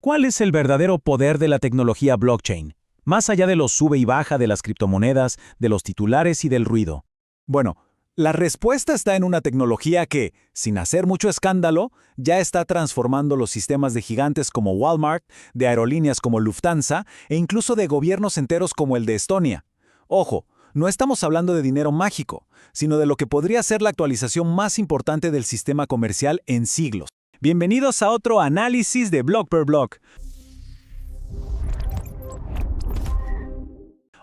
¿Cuál es el verdadero poder de la tecnología blockchain? Más allá de los sube y baja de las criptomonedas, de los titulares y del ruido. Bueno, la respuesta está en una tecnología que, sin hacer mucho escándalo, ya está transformando los sistemas de gigantes como Walmart, de aerolíneas como Lufthansa e incluso de gobiernos enteros como el de Estonia. Ojo, no estamos hablando de dinero mágico, sino de lo que podría ser la actualización más importante del sistema comercial en siglos. Bienvenidos a otro análisis de Block per Block.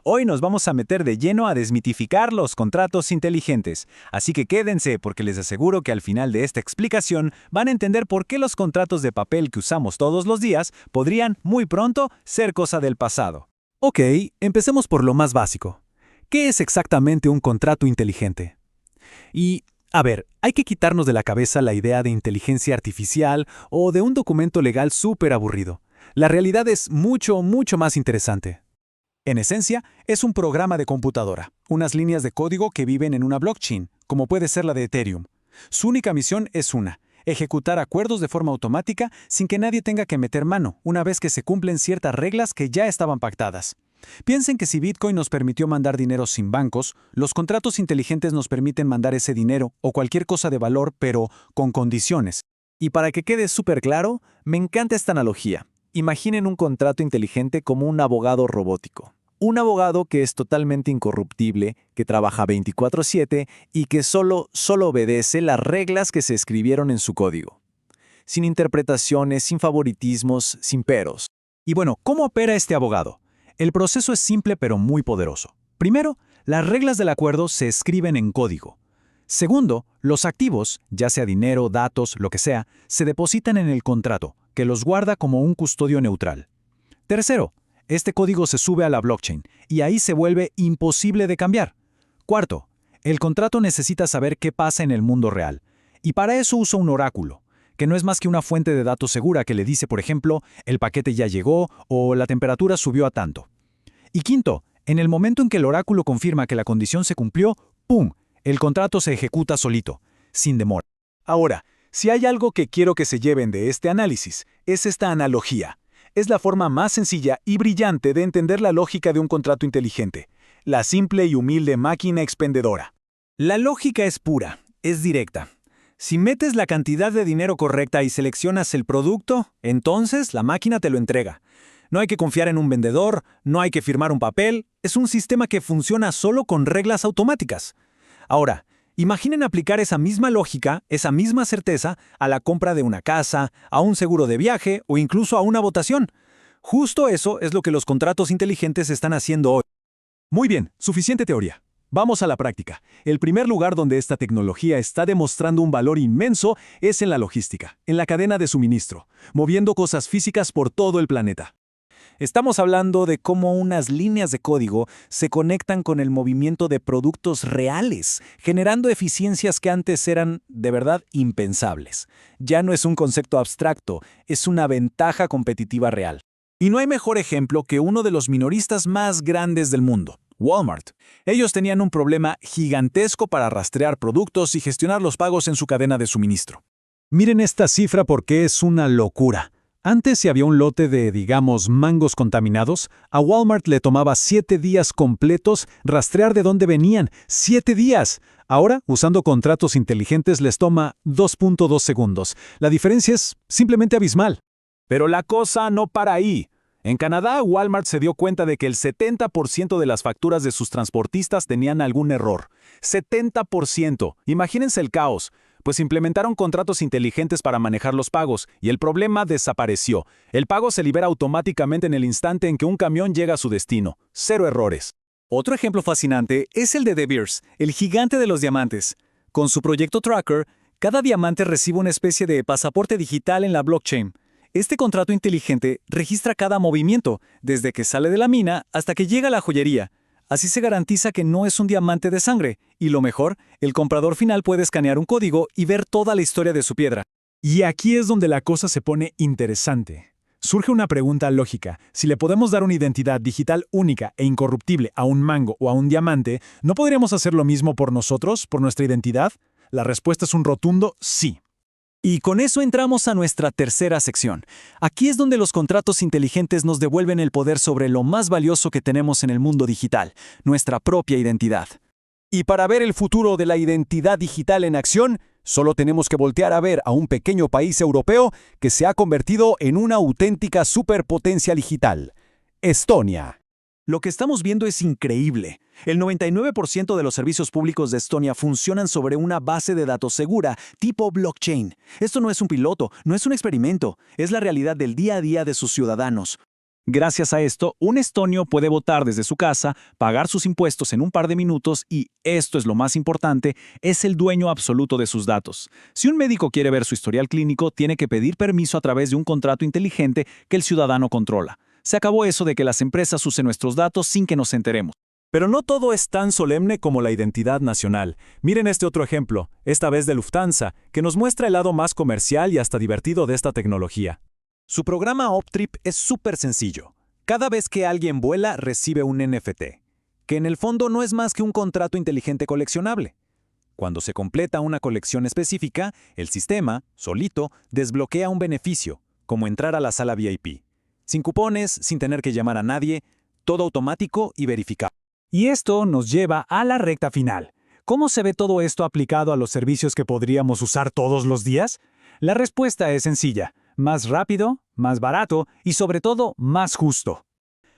Hoy nos vamos a meter de lleno a desmitificar los contratos inteligentes, así que quédense porque les aseguro que al final de esta explicación van a entender por qué los contratos de papel que usamos todos los días podrían, muy pronto, ser cosa del pasado. Ok, empecemos por lo más básico. ¿Qué es exactamente un contrato inteligente? A ver, hay que quitarnos de la cabeza la idea de inteligencia artificial o de un documento legal súper aburrido. La realidad es mucho más interesante. En esencia, es un programa de computadora, unas líneas de código que viven en una blockchain, como puede ser la de Ethereum. Su única misión es ejecutar acuerdos de forma automática sin que nadie tenga que meter mano, una vez que se cumplen ciertas reglas que ya estaban pactadas. Piensen que si Bitcoin nos permitió mandar dinero sin bancos, los contratos inteligentes nos permiten mandar ese dinero o cualquier cosa de valor, pero con condiciones. Y para que quede súper claro, me encanta esta analogía. Imaginen un contrato inteligente como un abogado robótico. Un abogado que es totalmente incorruptible, que trabaja 24/7 y que solo obedece las reglas que se escribieron en su código. Sin interpretaciones, sin favoritismos, sin peros. Y bueno, ¿cómo opera este abogado? El proceso es simple pero muy poderoso. Primero, las reglas del acuerdo se escriben en código. Segundo, los activos, ya sea dinero, datos, lo que sea, se depositan en el contrato, que los guarda como un custodio neutral. Tercero, este código se sube a la blockchain y ahí se vuelve imposible de cambiar. Cuarto, el contrato necesita saber qué pasa en el mundo real, y para eso usa un oráculo, que no es más que una fuente de datos segura que le dice, por ejemplo, el paquete ya llegó o la temperatura subió a tanto. Y quinto, en el momento en que el oráculo confirma que la condición se cumplió, ¡pum!, el contrato se ejecuta solito, sin demora. Ahora, si hay algo que quiero que se lleven de este análisis, es esta analogía. Es la forma más sencilla y brillante de entender la lógica de un contrato inteligente, la simple y humilde máquina expendedora. La lógica es pura, es directa. Si metes la cantidad de dinero correcta y seleccionas el producto, entonces la máquina te lo entrega. No hay que confiar en un vendedor, no hay que firmar un papel, es un sistema que funciona solo con reglas automáticas. Ahora, imaginen aplicar esa misma lógica, esa misma certeza, a la compra de una casa, a un seguro de viaje o incluso a una votación. Justo eso es lo que los contratos inteligentes están haciendo hoy. Muy bien, suficiente teoría. Vamos a la práctica. El primer lugar donde esta tecnología está demostrando un valor inmenso es en la logística, en la cadena de suministro, moviendo cosas físicas por todo el planeta. Estamos hablando de cómo unas líneas de código se conectan con el movimiento de productos reales, generando eficiencias que antes eran, de verdad, impensables. Ya no es un concepto abstracto, es una ventaja competitiva real. Y no hay mejor ejemplo que uno de los minoristas más grandes del mundo, Walmart. Ellos tenían un problema gigantesco para rastrear productos y gestionar los pagos en su cadena de suministro. Miren esta cifra porque es una locura. Antes, si había un lote de, digamos, mangos contaminados, a Walmart le tomaba 7 días completos rastrear de dónde venían. ¡7 días! Ahora, usando contratos inteligentes, les toma 2.2 segundos. La diferencia es simplemente abismal. Pero la cosa no para ahí. En Canadá, Walmart se dio cuenta de que el 70% de las facturas de sus transportistas tenían algún error. ¡70%! Imagínense el caos. Pues implementaron contratos inteligentes para manejar los pagos, y el problema desapareció. El pago se libera automáticamente en el instante en que un camión llega a su destino. 0 errores. Otro ejemplo fascinante es el de De Beers, el gigante de los diamantes. Con su proyecto Tracker, cada diamante recibe una especie de pasaporte digital en la blockchain. Este contrato inteligente registra cada movimiento, desde que sale de la mina hasta que llega a la joyería. Así se garantiza que no es un diamante de sangre, y lo mejor, el comprador final puede escanear un código y ver toda la historia de su piedra. Y aquí es donde la cosa se pone interesante. Surge una pregunta lógica. Si le podemos dar una identidad digital única e incorruptible a un mango o a un diamante, ¿no podríamos hacer lo mismo por nosotros, por nuestra identidad? La respuesta es un rotundo sí. Y con eso entramos a nuestra tercera sección. Aquí es donde los contratos inteligentes nos devuelven el poder sobre lo más valioso que tenemos en el mundo digital, nuestra propia identidad. Y para ver el futuro de la identidad digital en acción, solo tenemos que voltear a ver a un pequeño país europeo que se ha convertido en una auténtica superpotencia digital: Estonia. Lo que estamos viendo es increíble. El 99% de los servicios públicos de Estonia funcionan sobre una base de datos segura, tipo blockchain. Esto no es un piloto, no es un experimento, es la realidad del día a día de sus ciudadanos. Gracias a esto, un estonio puede votar desde su casa, pagar sus impuestos en un par de minutos y, esto es lo más importante, es el dueño absoluto de sus datos. Si un médico quiere ver su historial clínico, tiene que pedir permiso a través de un contrato inteligente que el ciudadano controla. Se acabó eso de que las empresas usen nuestros datos sin que nos enteremos. Pero no todo es tan solemne como la identidad nacional. Miren este otro ejemplo, esta vez de Lufthansa, que nos muestra el lado más comercial y hasta divertido de esta tecnología. Su programa Optrip es súper sencillo. Cada vez que alguien vuela, recibe un NFT, que en el fondo no es más que un contrato inteligente coleccionable. Cuando se completa una colección específica, el sistema, solito, desbloquea un beneficio, como entrar a la sala VIP. Sin cupones, sin tener que llamar a nadie, todo automático y verificado. Y esto nos lleva a la recta final. ¿Cómo se ve todo esto aplicado a los servicios que podríamos usar todos los días? La respuesta es sencilla: más rápido, más barato y sobre todo más justo.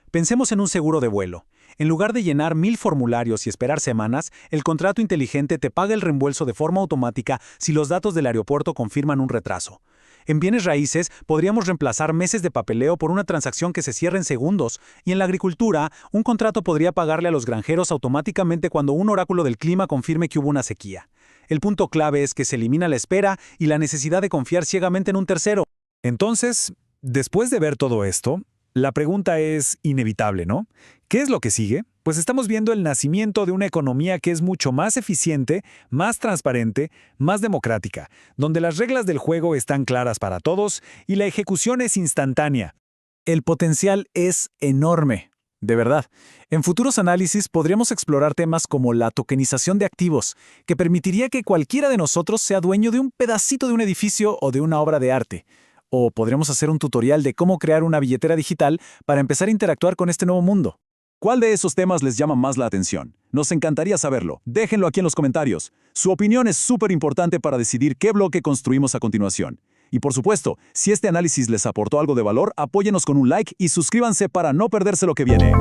Pensemos en un seguro de vuelo. En lugar de llenar 1000 formularios y esperar semanas, el contrato inteligente te paga el reembolso de forma automática si los datos del aeropuerto confirman un retraso. En bienes raíces, podríamos reemplazar meses de papeleo por una transacción que se cierre en segundos, y en la agricultura, un contrato podría pagarle a los granjeros automáticamente cuando un oráculo del clima confirme que hubo una sequía. El punto clave es que se elimina la espera y la necesidad de confiar ciegamente en un tercero. Entonces, después de ver todo esto, la pregunta es inevitable, ¿no? ¿Qué es lo que sigue? Pues estamos viendo el nacimiento de una economía que es mucho más eficiente, más transparente, más democrática, donde las reglas del juego están claras para todos y la ejecución es instantánea. El potencial es enorme, de verdad. En futuros análisis podríamos explorar temas como la tokenización de activos, que permitiría que cualquiera de nosotros sea dueño de un pedacito de un edificio o de una obra de arte. O podremos hacer un tutorial de cómo crear una billetera digital para empezar a interactuar con este nuevo mundo. ¿Cuál de esos temas les llama más la atención? Nos encantaría saberlo. Déjenlo aquí en los comentarios. Su opinión es súper importante para decidir qué bloque construimos a continuación. Y por supuesto, si este análisis les aportó algo de valor, apóyenos con un like y suscríbanse para no perderse lo que viene.